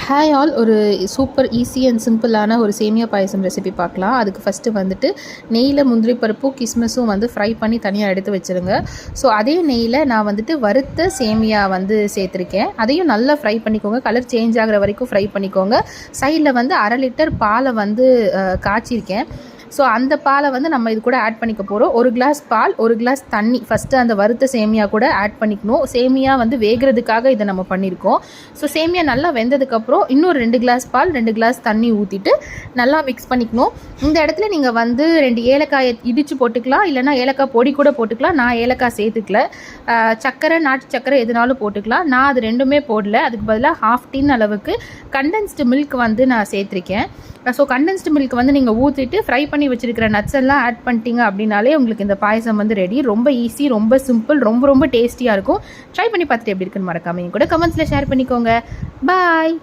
Hi all, ஒரு super easy and சிம்பிளான ஒரு சேமியா பாயசம் ரெசிபி பார்க்கலாம். அதுக்கு ஃபஸ்ட்டு வந்துட்டு நெய்யில் முந்திரி பருப்பும் கிஸ்மிஸும் வந்து ஃப்ரை பண்ணி தனியாக எடுத்து வச்சுருங்க. ஸோ அதே நெய்யில் நான் வந்துட்டு வறுத்த சேமியா வந்து சேர்த்துருக்கேன். அதையும் நல்லா ஃப்ரை பண்ணிக்கோங்க. கலர் சேஞ்ச் ஆகிற வரைக்கும் ஃப்ரை பண்ணிக்கோங்க. சைடில் வந்து 1/2 லிட்டர் பாலை வந்து காய்ச்சிருக்கேன். ஸோ அந்த பாலை வந்து நம்ம இது கூட ஆட் பண்ணிக்க போகிறோம். 1 கிளாஸ் பால், 1 கிளாஸ் தண்ணி ஃபஸ்ட்டு அந்த வறுத்த சேமியா கூட ஆட் பண்ணிக்கணும். சேமியா வந்து வேகிறதுக்காக இதை நம்ம பண்ணியிருக்கோம். ஸோ சேமியா நல்லா வெந்ததுக்கப்புறம் இன்னும் 2 கிளாஸ் பால், 2 கிளாஸ் தண்ணி ஊற்றிட்டு நல்லா மிக்ஸ் பண்ணிக்கணும். இந்த இடத்துல நீங்கள் வந்து 2 ஏலக்காயை இடித்து போட்டுக்கலாம், இல்லைனா ஏலக்காய் பொடி கூட போட்டுக்கலாம். நான் ஏலக்காய் சேர்த்துக்கல. சர்க்கரை, நாட்டு சர்க்கரை எதுனாலும் போட்டுக்கலாம். நான் அது ரெண்டுமே போடல. அதுக்கு பதிலாக 1/2 டின் அளவுக்கு கண்டென்ஸ்டு மில்க் வந்து நான் சேர்த்துருக்கேன். ஸோ கண்டென்ஸ்டு மில்க் வந்து நீங்கள் ஊற்றிட்டு ஃப்ரை பண்ணி வச்சுருக்கிற நட்ஸ் எல்லாம் ஆட் பண்ணிட்டீங்க அப்படின்னாலே உங்களுக்கு இந்த பாயசம் வந்து ரெடி. ரொம்ப ஈஸி, ரொம்ப சிம்பிள், ரொம்ப டேஸ்டியாக இருக்கும். ட்ரை பண்ணி பார்த்துட்டு எப்படி இருக்குன்னு மறக்காம என் கூட கமெண்ட்ஸில் ஷேர் பண்ணிக்கோங்க. பாய்.